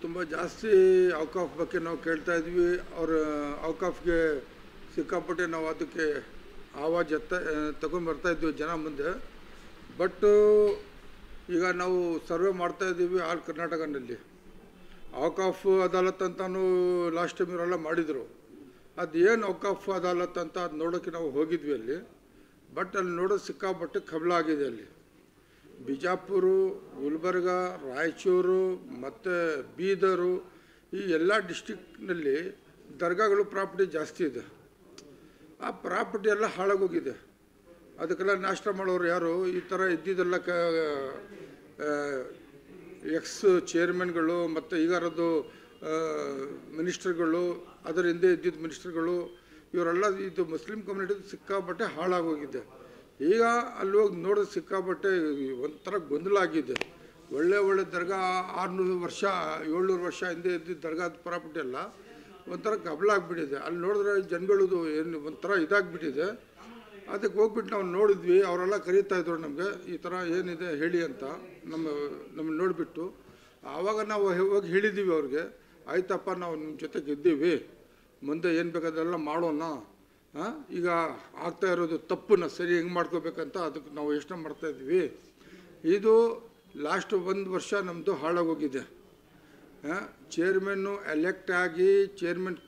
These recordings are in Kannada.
ತುಂಬ ಜಾಸ್ತಿ ಔಕಾಫ್ ಬಗ್ಗೆ ನಾವು ಕೇಳ್ತಾ ಇದ್ವಿ. ಅವ್ರ ಔಕಾಫ್ಗೆ ಸಿಕ್ಕಾಪಟ್ಟೆ ನಾವು ಅದಕ್ಕೆ ಆವಾಜ್ ತಗೊಂಡ್ಬರ್ತಾ ಇದ್ವಿ ಜನ ಮುಂದೆ. ಬಟ್ ಈಗ ನಾವು ಸರ್ವೆ ಮಾಡ್ತಾ ಇದ್ದೀವಿ ಆಲ್ ಕರ್ನಾಟಕನಲ್ಲಿ. ಔಕಾಫ್ ಅದಾಲತ್ ಅಂತಾನು ಲಾಸ್ಟ್ ಟೈಮ್ ಇವರೆಲ್ಲ ಮಾಡಿದರು. ಅದು ಏನು ಔಕಾಫ್ ಅದಾಲತ್ ಅಂತ ಅದು ನೋಡೋಕ್ಕೆ ನಾವು ಹೋಗಿದ್ವಿ ಅಲ್ಲಿ. ಬಟ್ ಅಲ್ಲಿ ನೋಡೋದು ಸಿಕ್ಕಾಪಟ್ಟೆ ಕಬ್ಲ ಆಗಿದೆ. ಅಲ್ಲಿ ಬಿಜಾಪುರ, ಗುಲ್ಬರ್ಗ, ರಾಯಚೂರು ಮತ್ತು ಬೀದರು ಈ ಎಲ್ಲ ಡಿಸ್ಟಿಕ್ನಲ್ಲಿ ದರ್ಗಾಗಳು ಪ್ರಾಪರ್ಟಿ ಜಾಸ್ತಿ ಇದೆ. ಆ ಪ್ರಾಪರ್ಟಿ ಎಲ್ಲ ಹಾಳಾಗೋಗಿದೆ. ಅದಕ್ಕೆಲ್ಲ ನಾಷ್ಟ ಮಾಡೋರು ಯಾರು? ಈ ಥರ ಇದ್ದಿದ್ದೆಲ್ಲ ಎಕ್ಸ್ ಚೇರ್ಮನ್ಗಳು ಮತ್ತು ಈಗಾರದ್ದು ಮಿನಿಸ್ಟರ್ಗಳು, ಅದರ ಹಿಂದೆ ಇದ್ದಿದ್ದ ಮಿನಿಸ್ಟರ್ಗಳು, ಇವರೆಲ್ಲ ಇದು ಮುಸ್ಲಿಂ ಕಮ್ಯುನಿಟಿ ಸಿಕ್ಕಾಪಟ್ಟೆ ಹಾಳಾಗೋಗಿದೆ. ಈಗ ಅಲ್ಲಿ ಹೋಗಿ ನೋಡೋದು ಸಿಕ್ಕಾಪಟ್ಟೆ ಒಂಥರ ಗೊಂದಲ ಆಗಿದೆ. ಒಳ್ಳೆ ದರ್ಗಾ 600 ವರ್ಷ 700 ವರ್ಷ ಹಿಂದೆ ಇದ್ದಿದ್ದ ದರ್ಗಾದ ಪ್ರಾಪರ್ಟಿ ಎಲ್ಲ ಒಂಥರ ಗಬಲಾಗ್ಬಿಟ್ಟಿದೆ. ಅಲ್ಲಿ ನೋಡಿದ್ರೆ ಜನಗಳದು ಏನು ಒಂಥರ ಇದಾಗಿಬಿಟ್ಟಿದೆ. ಅದಕ್ಕೆ ಹೋಗ್ಬಿಟ್ಟು ನಾವು ನೋಡಿದ್ವಿ. ಅವರೆಲ್ಲ ಕರೀತಾ ಇದ್ರು ನಮಗೆ, ಈ ಥರ ಏನಿದೆ ಹೇಳಿ ಅಂತ ನಮ್ಮ ನೋಡಿಬಿಟ್ಟು. ಆವಾಗ ನಾವು ಹೋಗಿ ಹೇಳಿದ್ದೀವಿ ಅವ್ರಿಗೆ, ಆಯ್ತಪ್ಪ ನಾವು ನಿಮ್ಮ ಜೊತೆಗೆ ಇದ್ದೀವಿ, ಮುಂದೆ ಏನು ಬೇಕಾದೆಲ್ಲ ಮಾಡೋಣ. ಈಗ ಆಗ್ತಾ ಇರೋದು ತಪ್ಪನ್ನ ಸರಿ ಹೆಂಗೆ ಮಾಡ್ಕೋಬೇಕಂತ ಅದಕ್ಕೆ ನಾವು ಯೋಚನೆ ಮಾಡ್ತಾಯಿದ್ವಿ. ಇದು ಲಾಸ್ಟ್ 1 ವರ್ಷ ನಮ್ಮದು ಹಾಳಾಗೋಗಿದೆ. ಚೇರ್ಮನ್ನು ಎಲೆಕ್ಟ್ ಆಗಿ ಚೇರ್ಮನ್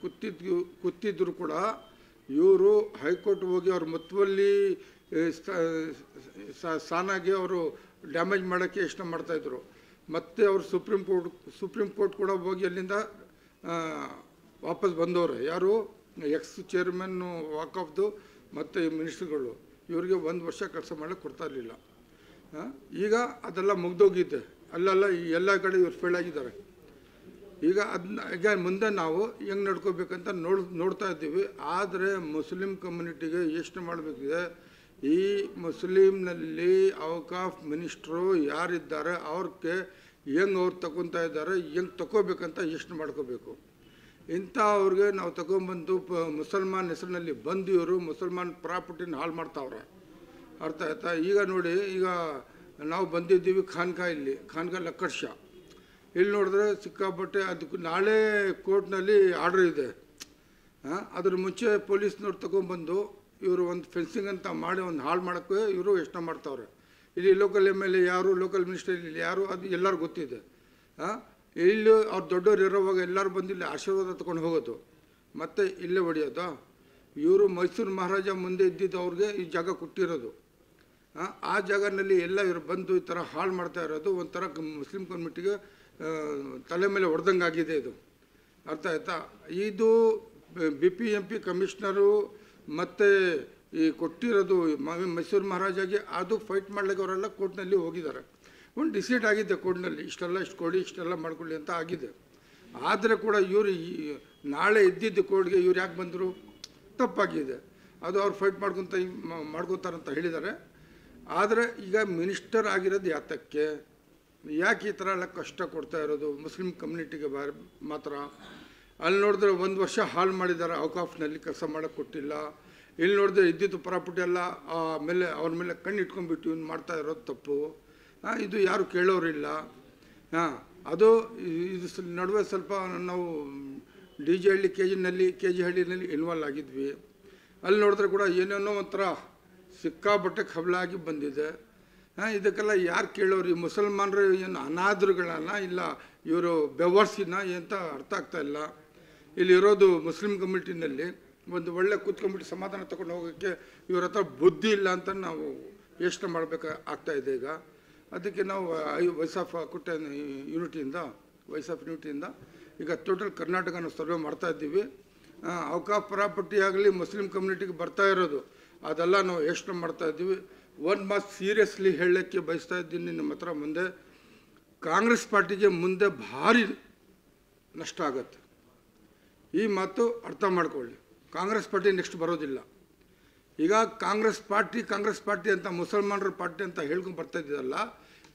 ಕೂತಿದ್ರು ಕೂಡ ಇವರು ಹೈಕೋರ್ಟ್ ಹೋಗಿ ಅವ್ರ ಮುತ್ತುವಲ್ಲಿ ಸ್ಥಾನಾಗಿ ಅವರು ಡ್ಯಾಮೇಜ್ ಮಾಡೋಕ್ಕೆ ಯೋಚನೆ ಮಾಡ್ತಾಯಿದ್ರು. ಮತ್ತು ಅವರು ಸುಪ್ರೀಂ ಕೋರ್ಟ್ ಕೂಡ ಹೋಗಿ ಅಲ್ಲಿಂದ ವಾಪಸ್ ಬಂದವರು. ಯಾರು? ಎಕ್ಸ್ ಚೇರ್ಮನ್ನು ವಾಕಫ್ದು ಮತ್ತು ಮಿನಿಸ್ಟ್ರುಗಳು. ಇವರಿಗೆ 1 ವರ್ಷ ಕೆಲಸ ಮಾಡಕ್ಕೆ ಕೊಡ್ತಾ ಇರಲಿಲ್ಲ. ಈಗ ಅದೆಲ್ಲ ಮುಗ್ದೋಗಿದ್ದೆ. ಅಲ್ಲೆಲ್ಲ ಎಲ್ಲ ಕಡೆ ಇವ್ರು ಫೇಲ್ ಆಗಿದ್ದಾರೆ. ಈಗ ಮುಂದೆ ನಾವು ಹೆಂಗೆ ನಡ್ಕೋಬೇಕಂತ ನೋಡ್ತಾ ಇದ್ದೀವಿ. ಆದರೆ ಮುಸ್ಲಿಂ ಕಮ್ಯುನಿಟಿಗೆ ಯೋಚನೆ ಮಾಡಬೇಕಿದೆ. ಈ ಮುಸ್ಲಿಮ್ನಲ್ಲಿ ಔಕಾಫ್ ಮಿನಿಸ್ಟ್ರು ಯಾರಿದ್ದಾರೆ ಅವ್ರಿಗೆ ಹೆಂಗೆ ಅವ್ರು ತಗೊತಾ ಇದ್ದಾರೆ, ಹೆಂಗೆ ತಗೋಬೇಕಂತ ಯೋಚನೆ ಮಾಡ್ಕೋಬೇಕು. ಅವ್ರಿಗೆ ನಾವು ತಗೊಂಬಂದು ಮುಸಲ್ಮಾನ್ ಹೆಸರಿನಲ್ಲಿ ಬಂದು ಇವರು ಮುಸಲ್ಮಾನ್ ಪ್ರಾಪರ್ಟಿನ ಹಾಳು ಮಾಡ್ತಾವ್ರೆ. ಅರ್ಥ ಆಯ್ತಾ? ಈಗ ನೋಡಿ, ಈಗ ನಾವು ಬಂದಿದ್ದೀವಿ ಖಾನ್ಕಾ ಲಕ್ಕಡ್ ಶಾ. ಇಲ್ಲಿ ನೋಡಿದ್ರೆ ಸಿಕ್ಕಾಪಟ್ಟೆ ಅದಕ್ಕೆ ನಾಳೆ ಕೋರ್ಟ್ನಲ್ಲಿ ಆರ್ಡ್ರ್ ಇದೆ. ಅದ್ರ ಮುಂಚೆ ಪೊಲೀಸ್ನವ್ರು ತಗೊಂಡ್ಬಂದು ಇವರು ಒಂದು ಫೆನ್ಸಿಂಗ್ ಅಂತ ಮಾಡಿ ಒಂದು ಹಾಳು ಮಾಡೋಕ್ಕೆ ಇವರು ಯೋಚನೆ ಮಾಡ್ತಾವ್ರೆ. ಇಲ್ಲಿ ಲೋಕಲ್ MLA ಯಾರು, ಲೋಕಲ್ ಮಿನಿಸ್ಟರ್ ಇಲ್ಲಿ ಯಾರು, ಅದು ಎಲ್ಲರಿಗೂ ಗೊತ್ತಿದೆ. ಇಲ್ಲಿ ಅವ್ರು ದೊಡ್ಡವ್ರು ಇರೋವಾಗ ಎಲ್ಲರೂ ಬಂದು ಇಲ್ಲಿ ಆಶೀರ್ವಾದ ತಗೊಂಡು ಹೋಗೋದು, ಮತ್ತು ಇಲ್ಲೇ ಹೊಡೆಯೋದು. ಇವರು ಮೈಸೂರು ಮಹಾರಾಜ ಮುಂದೆ ಇದ್ದಿದ್ದು ಅವ್ರಿಗೆ ಈ ಜಾಗ ಕೊಟ್ಟಿರೋದು. ಆ ಜಾಗನಲ್ಲಿ ಎಲ್ಲ ಇವರು ಬಂದು ಈ ಥರ ಹಾಳು ಮಾಡ್ತಾ ಇರೋದು ಒಂಥರ ಮುಸ್ಲಿಂ ಕಮ್ಯುನಿಟಿಗೆ ತಲೆ ಮೇಲೆ ಹೊಡೆದಂಗೆ ಆಗಿದೆ ಇದು. ಅರ್ಥ ಆಯ್ತಾ? ಇದು BPMP ಕಮಿಷ್ನರು ಮತ್ತು ಈ ಕೊಟ್ಟಿರೋದು ಮೈಸೂರು ಮಹಾರಾಜಾಗೆ ಅದು ಫೈಟ್ ಮಾಡ್ಲಿಕ್ಕೆ ಅವರೆಲ್ಲ ಕೋರ್ಟ್ನಲ್ಲಿ ಹೋಗಿದ್ದಾರೆ. ಒಂದು ಡಿಸೈಡ್ ಆಗಿದೆ ಕೋರ್ಟ್ನಲ್ಲಿ, ಇಷ್ಟು ಕೊಡಿ, ಇಷ್ಟೆಲ್ಲ ಮಾಡ್ಕೊಳ್ಳಿ ಅಂತ ಆಗಿದೆ. ಆದರೆ ಕೂಡ ಇವರು ನಾಳೆ ಇದ್ದಿದ್ದು ಕೋರ್ಟ್ಗೆ ಇವ್ರು ಯಾಕೆ ಬಂದರು? ತಪ್ಪಾಗಿದೆ. ಅದು ಅವ್ರು ಫೈಟ್ ಮಾಡ್ಕೊತಾರಂತ ಹೇಳಿದ್ದಾರೆ. ಆದರೆ ಈಗ ಮಿನಿಸ್ಟರ್ ಆಗಿರೋದು ಯಾತಕ್ಕೆ? ಯಾಕೆ ಈ ಥರ ಎಲ್ಲ ಕಷ್ಟ ಕೊಡ್ತಾ ಇರೋದು ಮುಸ್ಲಿಂ ಕಮ್ಯುನಿಟಿಗೆ ಮಾತ್ರ? ಅಲ್ಲಿ ನೋಡಿದ್ರೆ 1 ವರ್ಷ ಹಾಳು ಮಾಡಿದ್ದಾರೆ. ಔಕಾಫ್ನಲ್ಲಿ ಕೆಲಸ ಮಾಡೋಕ್ಕೆ ಕೊಟ್ಟಿಲ್ಲ. ಇಲ್ಲಿ ನೋಡಿದ್ರೆ ಇದ್ದಿದ್ದು ಪ್ರಾಪರ್ಟಿ ಎಲ್ಲ ಆಮೇಲೆ ಅವ್ರ ಮೇಲೆ ಕಣ್ಣು ಇಟ್ಕೊಂಡ್ಬಿಟ್ಟು ಇವ್ನು ಮಾಡ್ತಾ ಇರೋದು ತಪ್ಪು. ಇದು ಯಾರು ಕೇಳೋರಿಲ್ಲ. ಅದು ಇದು ನಡುವೆ ಸ್ವಲ್ಪ ನಾವು DJ ಹಳ್ಳಿ KG ಹಳ್ಳಿನಲ್ಲಿ ಇನ್ವಾಲ್ವ್ ಆಗಿದ್ವಿ. ಅಲ್ಲಿ ನೋಡಿದ್ರೆ ಕೂಡ ಏನೇನೋ ಒಂಥರ ಸಿಕ್ಕಾಪಟ್ಟೆ ಕಬ್ಲಾಗಿ ಬಂದಿದೆ. ಇದಕ್ಕೆಲ್ಲ ಯಾರು ಕೇಳೋರು? ಈ ಮುಸಲ್ಮಾನರು ಏನು ಅನಾಥರುಗಳನ್ನ, ಇಲ್ಲ ಇವರು ಬೆವರ್ಸಿನ ಅಂತ ಅರ್ಥ ಆಗ್ತಾ ಇಲ್ಲ. ಇಲ್ಲಿರೋದು ಮುಸ್ಲಿಂ ಕಮ್ಯುನಿಟಿನಲ್ಲಿ ಒಂದು ಒಳ್ಳೆ ಕೂತ್ಕೊಂಡ್ಬಿಟ್ಟು ಸಮಾಧಾನ ತಗೊಂಡು ಹೋಗೋಕ್ಕೆ ಇವ್ರ ಹತ್ರ ಬುದ್ಧಿ ಇಲ್ಲ ಅಂತ ನಾವು ಯೋಚನೆ ಮಾಡಬೇಕಾಗ್ತಾಯಿದೆ. ಈಗ ಅದಕ್ಕೆ ನಾವು ವಾಯ್ಸ್ ಆಫ್ ಯೂನಿಟಿಯಿಂದ ಈಗ ಟೋಟಲ್ ಕರ್ನಾಟಕನ ಸರ್ವೆ ಮಾಡ್ತಾ ಇದ್ದೀವಿ. ಔಕಾಫ್ ಪ್ರಾಪರ್ಟಿ ಆಗಲಿ ಮುಸ್ಲಿಂ ಕಮ್ಯುನಿಟಿಗೆ ಬರ್ತಾ ಇರೋದು ಅದೆಲ್ಲ ನಾವು ಯೋಚನೆ ಮಾಡ್ತಾ ಇದ್ದೀವಿ. ಒಂದು ಮಾತು ಸೀರಿಯಸ್ಲಿ ಹೇಳೋಕ್ಕೆ ಬಯಸ್ತಾ ಇದ್ದೀನಿ ನಿಮ್ಮ ಹತ್ರ ಮುಂದೆ. ಕಾಂಗ್ರೆಸ್ ಪಾರ್ಟಿಗೆ ಮುಂದೆ ಭಾರಿ ನಷ್ಟ ಆಗತ್ತೆ. ಈ ಮಾತು ಅರ್ಥ ಮಾಡ್ಕೊಳ್ಳಿ. ಕಾಂಗ್ರೆಸ್ ಪಾರ್ಟಿ ನೆಕ್ಸ್ಟ್ ಬರೋದಿಲ್ಲ. ಈಗ ಕಾಂಗ್ರೆಸ್ ಪಾರ್ಟಿ ಅಂತ ಮುಸಲ್ಮಾನರ ಪಾರ್ಟಿ ಅಂತ ಹೇಳ್ಕೊಂಡು ಬರ್ತಾ ಇದ್ದೀರಲ್ಲ,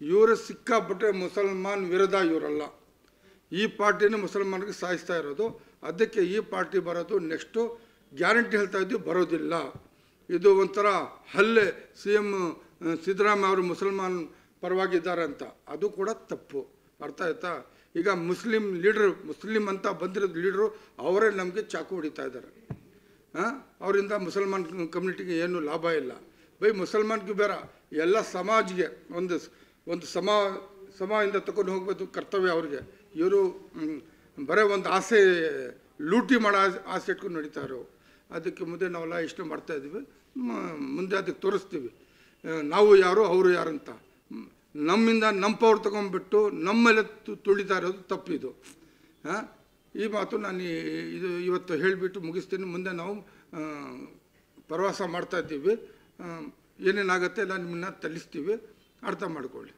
ಇವರು ಸಿಕ್ಕಾಪಟ್ಟೆ ಮುಸಲ್ಮಾನ್ ವಿರೋಧ ಇವರಲ್ಲ. ಈ ಪಾರ್ಟಿನ ಮುಸಲ್ಮಾನರಿಗೆ ಸಾಯಿಸ್ತಾ ಇರೋದು. ಅದಕ್ಕೆ ಈ ಪಾರ್ಟಿ ಬರೋದು ನೆಕ್ಸ್ಟು ಗ್ಯಾರಂಟಿ ಹೇಳ್ತಾ ಇದ್ದೀವಿ, ಬರೋದಿಲ್ಲ. ಇದು ಒಂಥರ ಹಲ್ಲೆ. CM ಸಿದ್ದರಾಮಯ್ಯ ಅವರು ಮುಸಲ್ಮಾನ್ ಪರವಾಗಿದ್ದಾರೆ ಅಂತ, ಅದು ಕೂಡ ತಪ್ಪು. ಅರ್ಥ ಆಯ್ತಾ? ಈಗ ಮುಸ್ಲಿಂ ಅಂತ ಬಂದಿರೋದು ಲೀಡ್ರು ಅವರೇ ನಮಗೆ ಚಾಕು ಹೊಡಿತಾ ಇದ್ದಾರೆ. ಅವರಿಂದ ಮುಸಲ್ಮಾನ್ ಕಮ್ಯುನಿಟಿಗೆ ಏನು ಲಾಭ ಇಲ್ಲ. ಬೈ ಮುಸಲ್ಮಾನ್ಗೆ ಬೇರೆ ಎಲ್ಲ ಸಮಾಜ್ಗೆ ಒಂದು ಸಮದಿಂದ ತಗೊಂಡು ಹೋಗ್ಬೋದು ಕರ್ತವ್ಯ ಅವ್ರಿಗೆ. ಇವರು ಬರೀ ಒಂದು ಆಸೆ ಲೂಟಿ ಮಾಡೋ ಆಸೆ ಇಟ್ಕೊಂಡು ನಡೀತಾರೋ. ಅದಕ್ಕೆ ಮುಂದೆ ನಾವೆಲ್ಲ ಇಷ್ಟು ಮಾಡ್ತಾಯಿದ್ದೀವಿ. ಮುಂದೆ ಅದಕ್ಕೆ ತೋರಿಸ್ತೀವಿ ನಾವು ಯಾರು ಅವರು ಯಾರಂತ. ನಮ್ಮಿಂದ ನಮ್ಮ ಪವರ್ ತೊಗೊಂಡ್ಬಿಟ್ಟು ನಮ್ಮೇಲೆ ತುಳಿತಾ ಇರೋದು ತಪ್ಪಿದು. ಈ ಮಾತು ನಾನು ಇವತ್ತು ಹೇಳಿಬಿಟ್ಟು ಮುಗಿಸ್ತೀನಿ. ಮುಂದೆ ನಾವು ಪ್ರವಾಸ ಮಾಡ್ತಾಯಿದ್ದೀವಿ. ಏನೇನಾಗುತ್ತೆ ಎಲ್ಲ ನಿಮ್ಮನ್ನ ತಿಳಿಸ್ತೀವಿ, ಅರ್ಥ ಮಾಡ್ಕೊಳ್ಳಿ.